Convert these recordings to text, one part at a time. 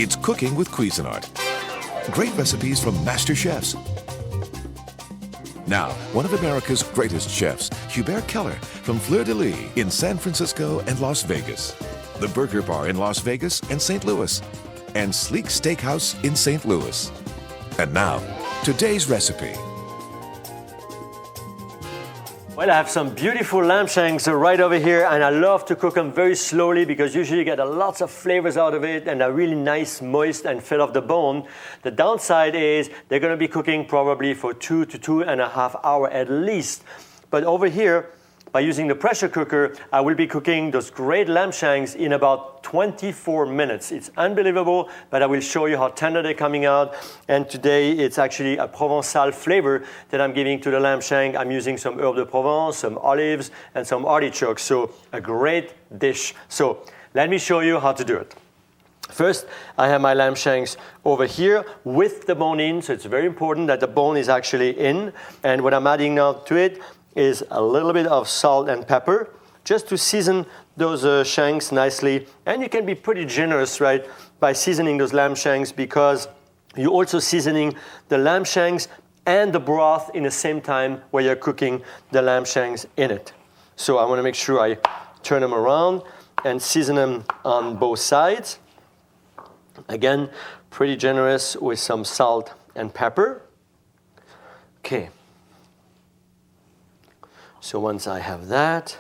It's Cooking with Cuisinart. Great recipes from master chefs. Now, one of America's greatest chefs, Hubert Keller, from Fleur de Lis in San Francisco and Las Vegas, the Burger Bar in Las Vegas and St. Louis, and Sleek Steakhouse in St. Louis. And now, today's recipe. Well, I have some beautiful lamb shanks right over here, and I love to cook them very slowly because usually you get lots of flavors out of it and they're really nice, moist, and feel off the bone. The downside is they're going to be cooking probably for 2 to 2.5 hours at least. But over here, by using the pressure cooker, I will be cooking those great lamb shanks in about 24 minutes. It's unbelievable, but I will show you how tender they're coming out. And today, it's actually a Provençal flavor that I'm giving to the lamb shank. I'm using some herbe de Provence, some olives, and some artichokes. So a great dish. So let me show you how to do it. First, I have my lamb shanks over here with the bone in. So it's very important that the bone is actually in. And what I'm adding now to it is a little bit of salt and pepper just to season those shanks nicely. And you can be pretty generous, right, by seasoning those lamb shanks because you're also seasoning the lamb shanks and the broth in the same time where you're cooking the lamb shanks in it. So I want to make sure I turn them around and season them on both sides. Again, pretty generous with some salt and pepper. Okay. So once I have that,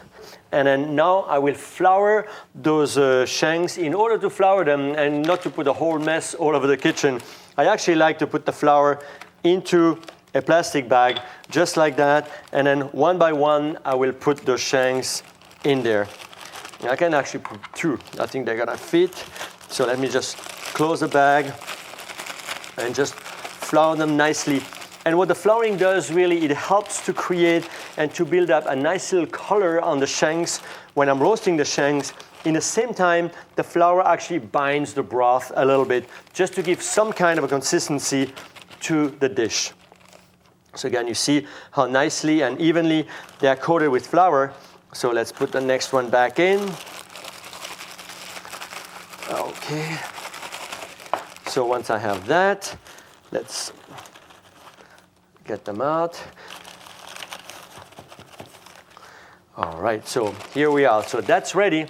and then now I will flour those shanks. In order to flour them and not to put a whole mess all over the kitchen, I actually like to put the flour into a plastic bag, just like that, and then one by one, I will put those shanks in there. And I can actually put 2. I think they're gonna fit. So let me just close the bag and just flour them nicely. And what the flouring does really, it helps to create and to build up a nice little color on the shanks when I'm roasting the shanks. In the same time, the flour actually binds the broth a little bit just to give some kind of a consistency to the dish. So again, you see how nicely and evenly they are coated with flour. So let's put the next one back in. Okay. So once I have that, let's get them out. All right, so here we are. So that's ready.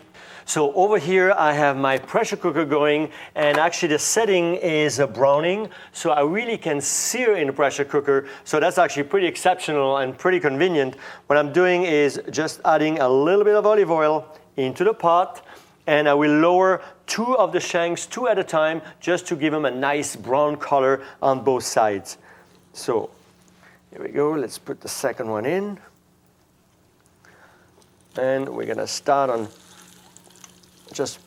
So over here, I have my pressure cooker going, and actually the setting is browning, so I really can sear in the pressure cooker. So that's actually pretty exceptional and pretty convenient. What I'm doing is just adding a little bit of olive oil into the pot, and I will lower 2 of the shanks, 2 at a time, just to give them a nice brown color on both sides. So here we go, let's put the second one in. And we're gonna start on just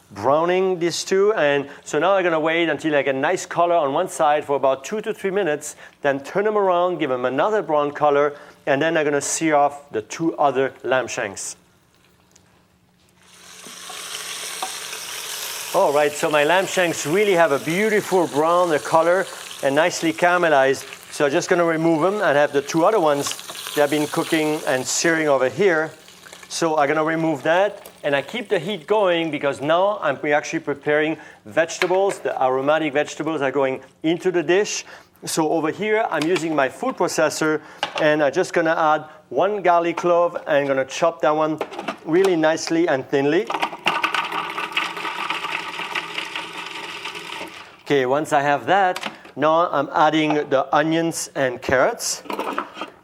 browning these 2. And so now I'm gonna wait until I get a nice color on one side for about 2 to 3 minutes, then turn them around, give them another brown color, and then I'm gonna sear off the 2 other lamb shanks. All right, so my lamb shanks really have a beautiful brown color and nicely caramelized. So I'm just going to remove them and have the 2 other ones that have been cooking and searing over here. So I'm going to remove that, and I keep the heat going because now I'm actually preparing vegetables. The aromatic vegetables are going into the dish. So over here, I'm using my food processor, and I'm just going to add 1 garlic clove, and I'm going to chop that one really nicely and thinly. Okay, once I have that, now I'm adding the onions and carrots.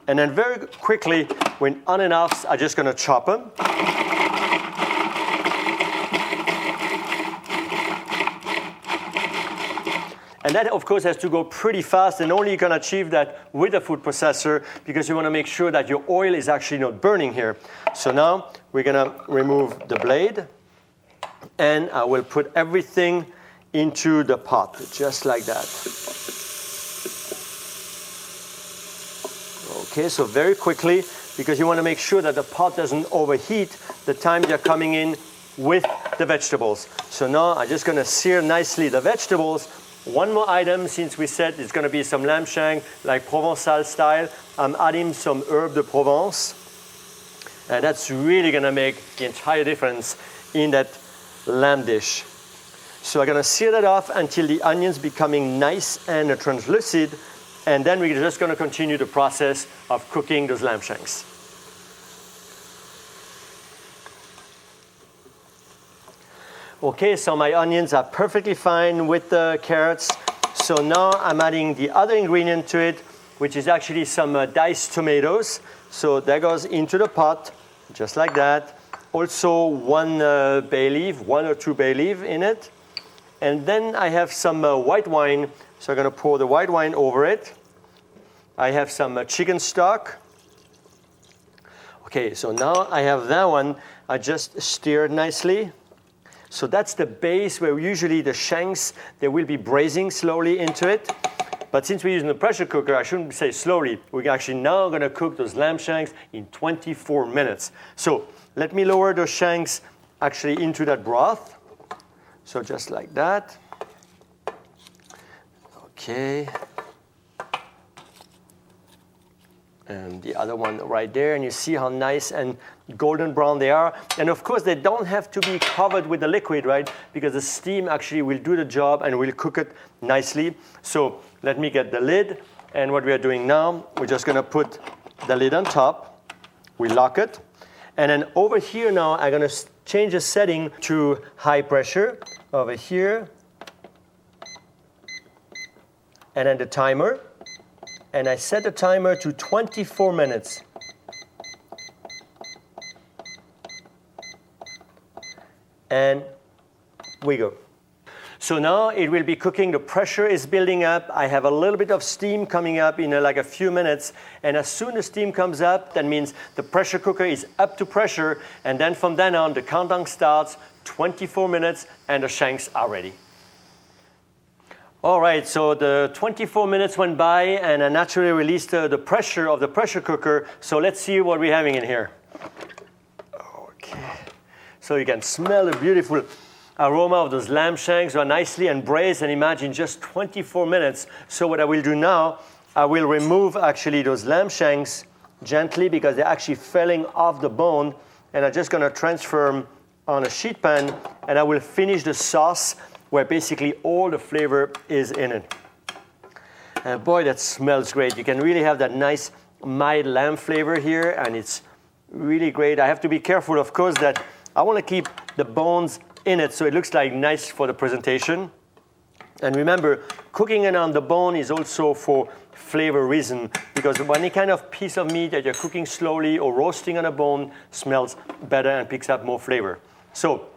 And then very quickly, when on and off, I'm just gonna chop them. And that, of course, has to go pretty fast, and only you can achieve that with a food processor because you wanna make sure that your oil is actually not burning here. So now we're gonna remove the blade, and I will put everything into the pot, just like that. Okay, so very quickly, because you want to make sure that the pot doesn't overheat the time they're coming in with the vegetables. So now I'm just going to sear nicely the vegetables. One more item, since we said it's going to be some lamb shank, like Provençal style, I'm adding some herbe de Provence. And that's really going to make the entire difference in that lamb dish. So I'm gonna sear that off until the onions becoming nice and translucent, and then we're just gonna continue the process of cooking those lamb shanks. Okay, so my onions are perfectly fine with the carrots. So now I'm adding the other ingredient to it, which is actually some diced tomatoes. So that goes into the pot, just like that. Also one bay leaf, 1 or 2 bay leaf in it. And then I have some white wine. So I'm gonna pour the white wine over it. I have some chicken stock. Okay, so now I have that one. I just stir it nicely. So that's the base where usually the shanks, they will be braising slowly into it. But since we're using the pressure cooker, I shouldn't say slowly. We're actually now gonna cook those lamb shanks in 24 minutes. So let me lower those shanks actually into that broth. So just like that. Okay. And the other one right there, and you see how nice and golden brown they are. And of course, they don't have to be covered with the liquid, right? Because the steam actually will do the job and will cook it nicely. So let me get the lid. And what we are doing now, we're just gonna put the lid on top. We lock it. And then over here now, I'm gonna change the setting to high pressure over here. And then the timer. And I set the timer to 24 minutes. And we go. So now it will be cooking. The pressure is building up. I have a little bit of steam coming up in like a few minutes. And as soon as steam comes up, that means the pressure cooker is up to pressure. And then from then on, the countdown starts, 24 minutes, and the shanks are ready. All right, so the 24 minutes went by, and I naturally released the pressure of the pressure cooker. So let's see what we're having in here. Okay, so you can smell the beautiful aroma of those lamb shanks. They are nicely and braised, and imagine just 24 minutes. So what I will do now, I will remove actually those lamb shanks gently because they're actually falling off the bone, and I'm just gonna transfer them on a sheet pan, and I will finish the sauce where basically all the flavor is in it. And boy, that smells great. You can really have that nice mild lamb flavor here, and it's really great. I have to be careful, of course, that I want to keep the bones in it so it looks like nice for the presentation. And remember, cooking it on the bone is also for flavor reason, because any kind of piece of meat that you're cooking slowly or roasting on a bone smells better and picks up more flavor. So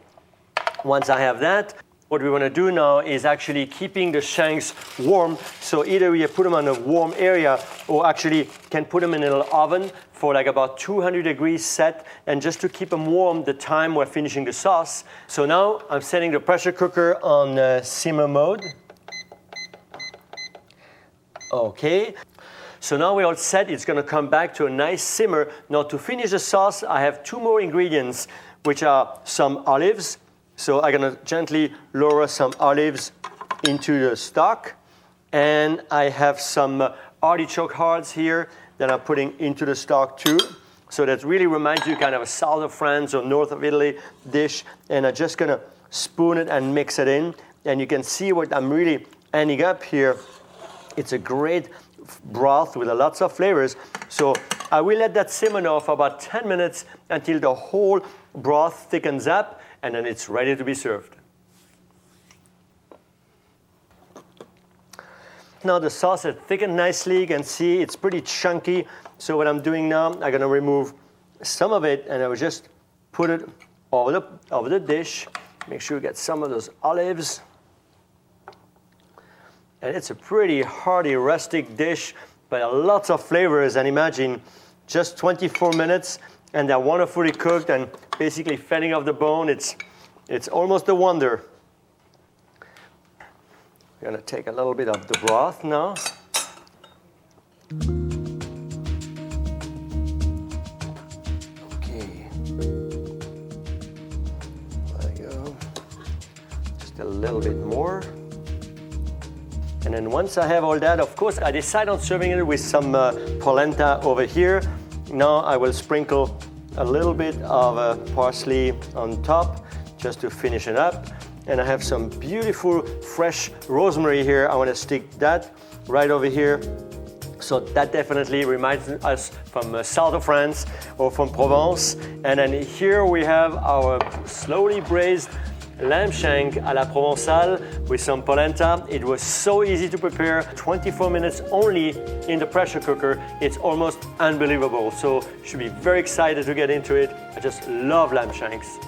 once I have that, what we want to do now is actually keeping the shanks warm. So either we put them on a warm area or actually can put them in a little oven for like about 200 degrees set, and just to keep them warm the time we're finishing the sauce. So now I'm setting the pressure cooker on simmer mode. Okay. So now we're all set. It's going to come back to a nice simmer. Now to finish the sauce, I have 2 more ingredients, which are some olives. So I'm gonna gently lower some olives into the stock. And I have some artichoke hearts here that I'm putting into the stock too. So that really reminds you kind of a south of France or north of Italy dish. And I'm just gonna spoon it and mix it in. And you can see what I'm really ending up here. It's a great broth with lots of flavors. So I will let that simmer now for about 10 minutes until the whole broth thickens up, and then it's ready to be served. Now the sauce is thickened nicely. You can see it's pretty chunky. So what I'm doing now, I'm gonna remove some of it, and I will just put it over the dish. Make sure you get some of those olives. And it's a pretty hearty, rustic dish, but lots of flavors. And imagine just 24 minutes, and they're wonderfully cooked and basically fanning off the bone. It's almost a wonder. We're gonna take a little bit of the broth now. Okay. There you go. Just a little bit more. And then once I have all that, of course, I decide on serving it with some polenta over here. Now I will sprinkle a little bit of parsley on top just to finish it up. And I have some beautiful fresh rosemary here. I want to stick that right over here. So that definitely reminds us from south of France or from Provence. And then here we have our slowly braised lamb shank à la Provençale with some polenta. It was so easy to prepare, 24 minutes only in the pressure cooker. It's almost unbelievable. So you should be very excited to get into it. I just love lamb shanks.